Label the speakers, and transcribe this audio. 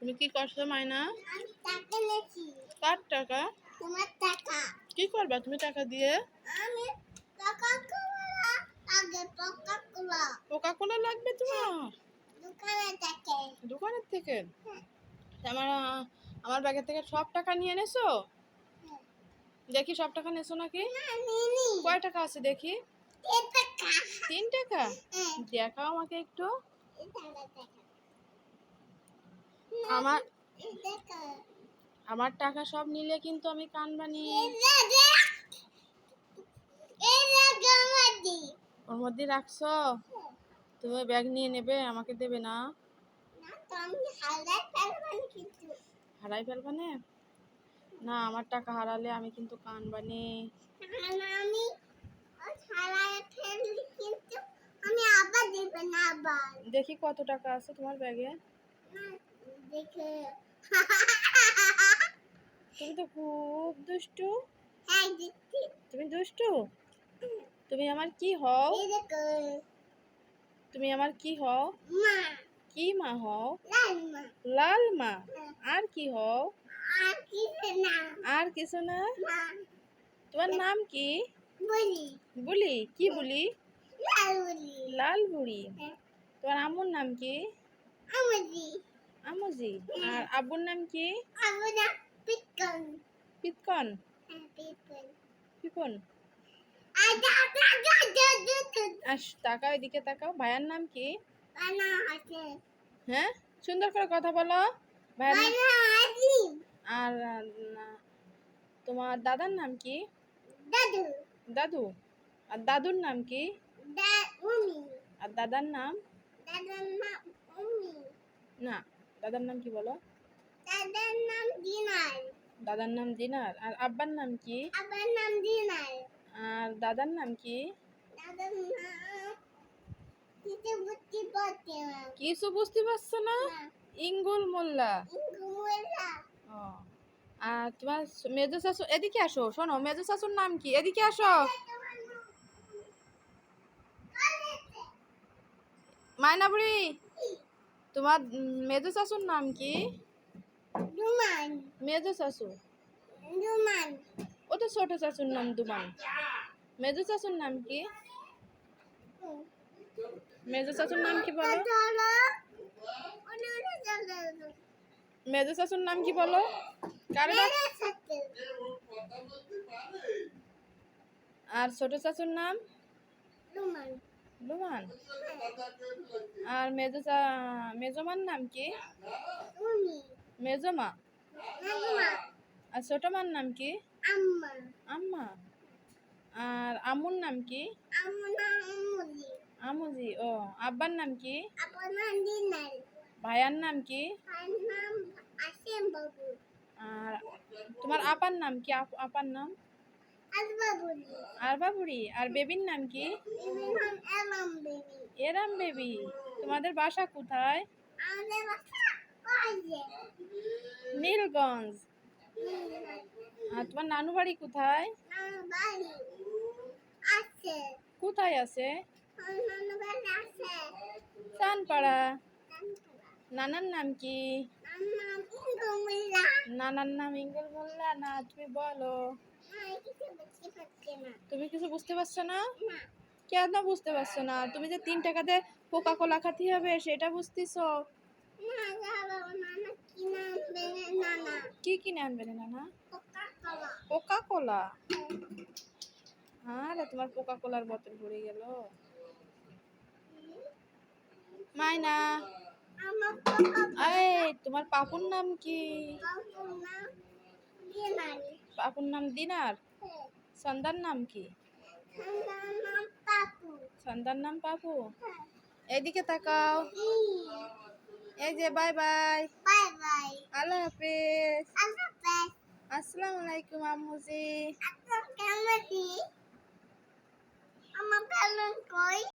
Speaker 1: তুমি কি করছো মাইনা?
Speaker 2: টাকা নেছি।
Speaker 1: কার টাকা?
Speaker 2: তোমার টাকা।
Speaker 1: কি করবা তুমি টাকা দিয়ে?
Speaker 2: আমি কোকা-কোলা আগে কোকা-কোলা।
Speaker 1: কোকা-কোলা লাগবে তোমার?
Speaker 2: দোকানে থেকে।
Speaker 1: দোকানের থেকে? আমার আমার ব্যাগের থেকে সব টাকা নিয়ে এনেছো? দেখি সব টাকা নেছো নাকি?
Speaker 2: না নিনি।
Speaker 1: কয় টাকা আছে দেখি?
Speaker 2: 3 টাকা।
Speaker 1: 3 টাকা? দেখাও আমাকে একটু। আমার আমার টাকা সব নিলে কিন্তু আমি কানবানি। ওর মধ্যে রাখছো? তুমি ব্যাগ নিয়ে নেবে, আমাকে দেবে না? হারাই ফেলবা না? না, আমার টাকা হারালে আমি কিন্তু কানবানি। দেখি কত টাকা আছে তোমার ব্যাগে? তুমি তো খুব দুষ্টু। তুমি দুষ্টু? তুমি আমার কি হও? তুমি আমার কি হও? কি মা হও? লাল মা। আর কি হও? আর কিছু না? তোমার নাম কি? বুলি। কি বুলি? লাল বুড়ি। তোমার আম্মুর নাম কি? আমুজি। আর আব্বুর নাম কি? পিতকন। পিপন। তাকাও, এদিকে তাকাও। ভাইয়ার নাম কি? হ্যাঁ, সুন্দর করে কথা বলো। ভাইয়ার নাম। আর তোমার দাদার নাম কি? দাদু। আর দাদুর নাম কি? আর দাদার নাম? না, দাদার নাম কি বলো? দাদার নাম দিনার। আর আব্বার নাম কি? আর দাদার নাম কি? কিছু বুঝতে পারছো না? ইঙ্গুল মোল্লা। ও, আর তোমার মেজো শাশু, এদিকে আসো। শোনো, মেজো শাশুর নাম কি? এদিকে আসো। মায়না বুড়ি, তোমার মেজো শাশুর নাম কি? মেজো শাশু। ও তো ছোট শাশুর নাম দুমান। মেজো শাশুর নাম কি? মেজো শাশুর নাম কি বলো? মেজো শাশুর নাম কি বলো? আর ছোট শাশুর নাম? লুমান। আর মেজমার নাম কি? মেজমা। আর ছোট মার নাম কি? আম্মা। আর আম্মুর নাম কি? আমুজি। ও, আব্বার নাম কি? ভাইয়ার নাম কি? আর তোমার আপার নাম কি? আপার নাম? আরবা বুড়ি। আর বেবির নাম কি? এরাম বেবি। তোমাদের বাসা কোথায়? নীলগঞ্জ। আর তোমার নানু বাড়ি কোথায়? কোথায় আছে? চানপাড়া। নানার নাম কি? নানার নাম ইঙ্গল মোল্লা। না, তুমি বলো। তুমি কিছু বুঝতে পারছো না? কেন বুঝতে পারছো না? তুমি যে 3 টাকাতে কোকা-কোলা খাতে হবে সেটা বুঝতেছো? কি কিনে আনবে না নানা? কোকা-কোলা। আরে তোমার কোকা-কোলার বোতল ভরে গেল। মাইনা, এই তোমার পাপুর নাম কি? পাপুর নাম দিনার। সন্ধ্যার নাম কি? সন্ধ্যার নাম পাপু। এদিকে তাকাও। এই যে বাই বাই। আল্লাহ হাফেজ। আসসালামু আলাইকুম আম্মুজি।